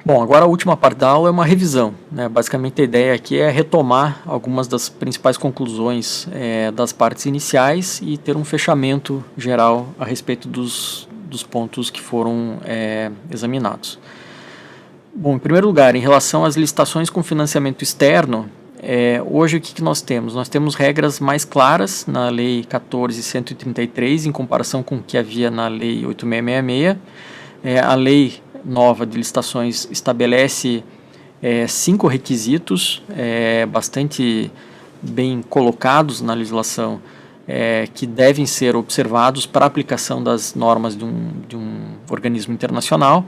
Bom, agora a última parte da aula é uma revisão, né? Basicamente a ideia aqui é retomar algumas das principais conclusões das partes iniciais e ter um fechamento geral a respeito dos pontos que foram examinados. Bom, em primeiro lugar, em relação às licitações com financiamento externo, hoje o que nós temos? Nós temos regras mais claras na Lei 14.133 em comparação com o que havia na Lei 8.666. A lei nova de licitações estabelece 5 requisitos bastante bem colocados na legislação que devem ser observados para a aplicação das normas de um organismo internacional.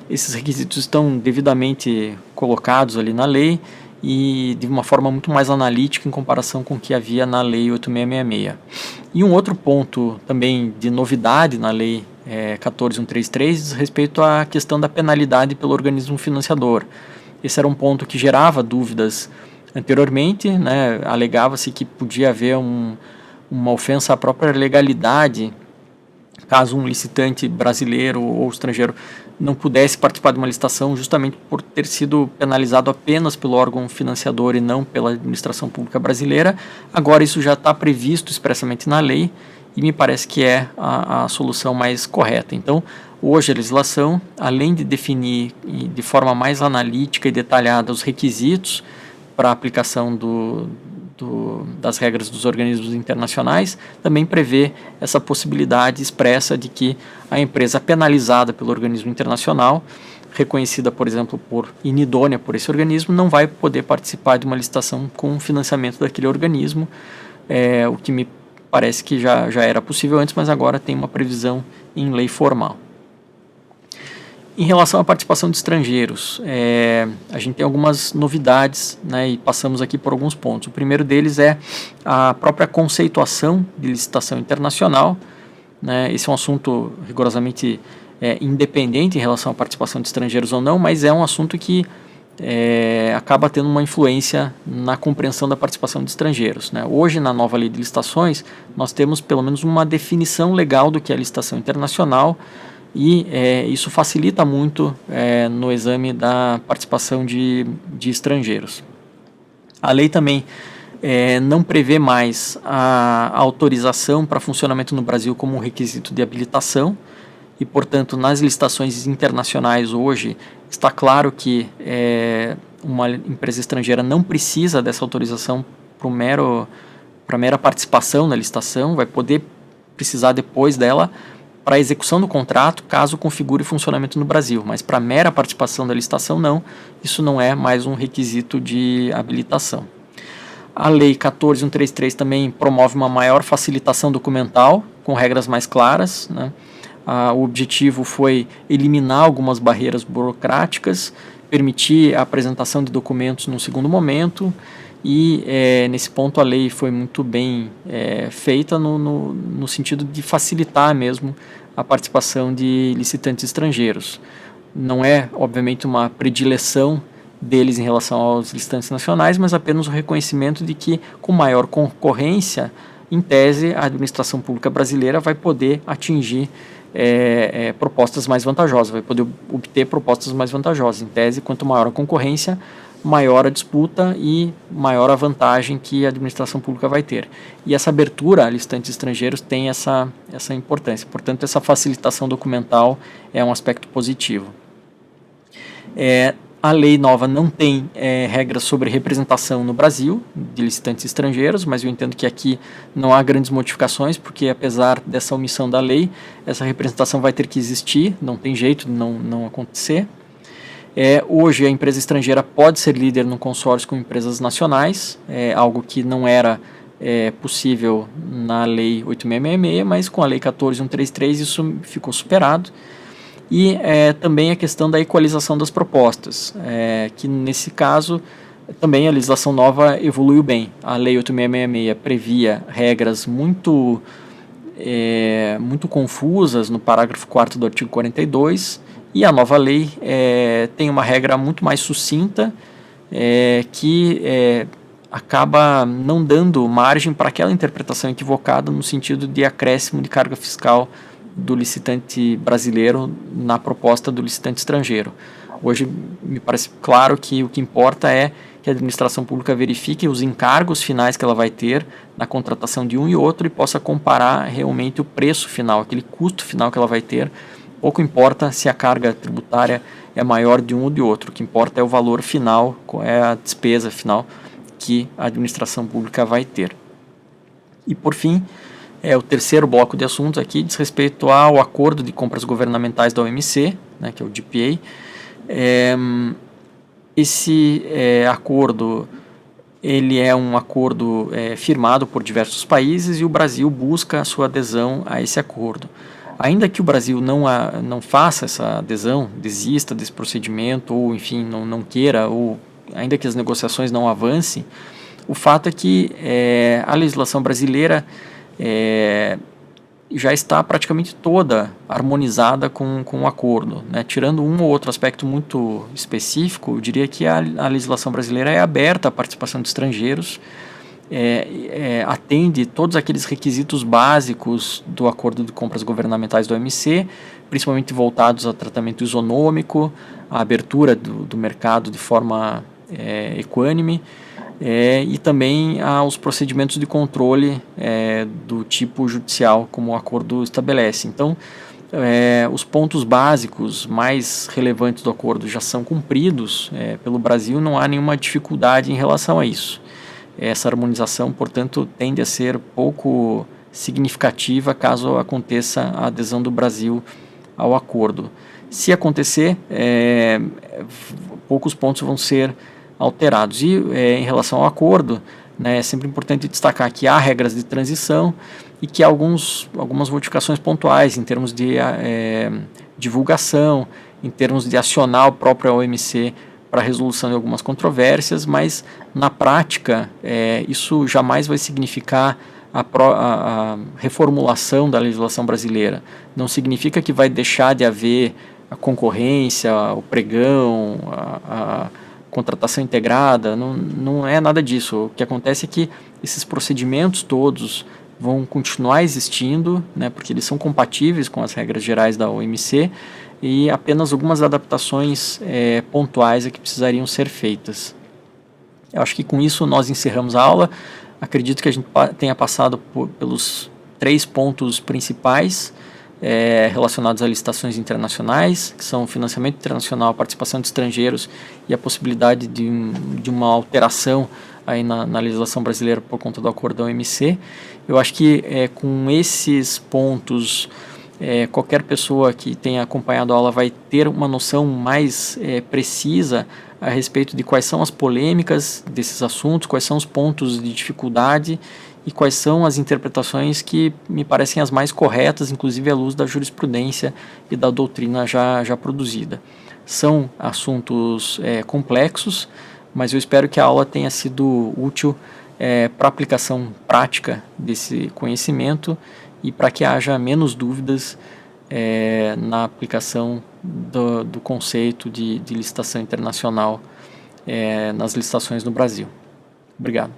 Esses requisitos estão devidamente colocados ali na lei e de uma forma muito mais analítica em comparação com o que havia na Lei 8.666. E um outro ponto também de novidade na Lei 14.133 diz respeito à questão da penalidade pelo organismo financiador. Esse era um ponto que gerava dúvidas anteriormente, né? Alegava-se que podia haver uma ofensa à própria legalidade caso um licitante brasileiro ou estrangeiro não pudesse participar de uma licitação justamente por ter sido penalizado apenas pelo órgão financiador e não pela administração pública brasileira. Agora isso já está previsto expressamente na lei e me parece que é a solução mais correta. Então, hoje a legislação, além de definir de forma mais analítica e detalhada os requisitos para a aplicação das regras dos organismos internacionais, também prevê essa possibilidade expressa de que a empresa penalizada pelo organismo internacional, reconhecida, por exemplo, por inidônea por esse organismo, não vai poder participar de uma licitação com financiamento daquele organismo, o que me parece que já era possível antes, mas agora tem uma previsão em lei formal. Em relação à participação de estrangeiros, a gente tem algumas novidades, né, e passamos aqui por alguns pontos. O primeiro deles é a própria conceituação de licitação internacional, né. Esse é um assunto rigorosamente independente em relação à participação de estrangeiros ou não, mas é um assunto que acaba tendo uma influência na compreensão da participação de estrangeiros, né. Hoje, na nova lei de licitações, nós temos pelo menos uma definição legal do que é licitação internacional, e isso facilita muito no exame da participação de estrangeiros. A lei também não prevê mais a autorização para funcionamento no Brasil como um requisito de habilitação e, portanto, nas licitações internacionais hoje está claro que uma empresa estrangeira não precisa dessa autorização para mera participação na licitação, vai poder precisar depois dela para a execução do contrato, caso configure funcionamento no Brasil, mas para mera participação da licitação não, isso não é mais um requisito de habilitação. A Lei 14.133 também promove uma maior facilitação documental, com regras mais claras, né? O objetivo foi eliminar algumas barreiras burocráticas, permitir a apresentação de documentos num segundo momento, e nesse ponto a lei foi muito bem feita no sentido de facilitar mesmo a participação de licitantes estrangeiros. Não é, obviamente, uma predileção deles em relação aos licitantes nacionais, mas apenas o reconhecimento de que, com maior concorrência, em tese, a administração pública brasileira vai poder atingir propostas mais vantajosas, vai poder obter propostas mais vantajosas. Em tese, quanto maior a concorrência, maior a disputa e maior a vantagem que a administração pública vai ter. E essa abertura a licitantes estrangeiros tem essa importância. Portanto, essa facilitação documental é um aspecto positivo. A lei nova não tem regras sobre representação no Brasil de licitantes estrangeiros, mas eu entendo que aqui não há grandes modificações, porque apesar dessa omissão da lei, essa representação vai ter que existir, não tem jeito de não acontecer. Hoje a empresa estrangeira pode ser líder no consórcio com empresas nacionais, algo que não era possível na Lei 8.666, mas com a Lei 14.133 isso ficou superado. E também a questão da equalização das propostas, que nesse caso também a legislação nova evoluiu bem. A Lei 8.666 previa regras muito confusas no parágrafo 4º do artigo 42, e a nova lei tem uma regra muito mais sucinta que acaba não dando margem para aquela interpretação equivocada no sentido de acréscimo de carga fiscal do licitante brasileiro na proposta do licitante estrangeiro. Hoje me parece claro que o que importa é que a administração pública verifique os encargos finais que ela vai ter na contratação de um e outro e possa comparar realmente o preço final, aquele custo final que ela vai ter. Pouco importa se a carga tributária é maior de um ou de outro, o que importa é o valor final, qual é a despesa final que a administração pública vai ter. E por fim, o terceiro bloco de assuntos aqui diz respeito ao acordo de compras governamentais da OMC, né, que é o DPA. Esse acordo ele é um acordo firmado por diversos países e o Brasil busca a sua adesão a esse acordo. Ainda que o Brasil não faça essa adesão, desista desse procedimento, ou enfim, não queira, ou ainda que as negociações não avancem, o fato é que a legislação brasileira já está praticamente toda harmonizada com o acordo, né? Tirando um ou outro aspecto muito específico, eu diria que a legislação brasileira é aberta à participação de estrangeiros, atende todos aqueles requisitos básicos do acordo de compras governamentais do OMC, principalmente voltados ao tratamento isonômico, à abertura do mercado de forma equânime, e também aos procedimentos de controle do tipo judicial, como o acordo estabelece. Então, os pontos básicos mais relevantes do acordo já são cumpridos pelo Brasil, não há nenhuma dificuldade em relação a isso. Essa harmonização, portanto, tende a ser pouco significativa caso aconteça a adesão do Brasil ao acordo. Se acontecer, poucos pontos vão ser alterados. E em relação ao acordo, né, é sempre importante destacar que há regras de transição e que há algumas modificações pontuais em termos de divulgação, em termos de acionar o próprio OMC para a resolução de algumas controvérsias, mas na prática isso jamais vai significar a reformulação da legislação brasileira. Não significa que vai deixar de haver a concorrência, o pregão, a contratação integrada, não é nada disso. O que acontece é que esses procedimentos todos vão continuar existindo, né, porque eles são compatíveis com as regras gerais da OMC e apenas algumas adaptações pontuais que precisariam ser feitas. Eu acho que com isso nós encerramos a aula. Acredito que a gente tenha passado pelos 3 pontos principais relacionados a licitações internacionais, que são o financiamento internacional, a participação de estrangeiros e a possibilidade de uma alteração aí na legislação brasileira por conta do acordo da OMC. Eu acho que com esses pontos, qualquer pessoa que tenha acompanhado a aula vai ter uma noção mais precisa a respeito de quais são as polêmicas desses assuntos, quais são os pontos de dificuldade e quais são as interpretações que me parecem as mais corretas, inclusive à luz da jurisprudência e da doutrina já produzida. São assuntos complexos, mas eu espero que a aula tenha sido útil para a aplicação prática desse conhecimento e para que haja menos dúvidas na aplicação do conceito de licitação internacional nas licitações no Brasil. Obrigado.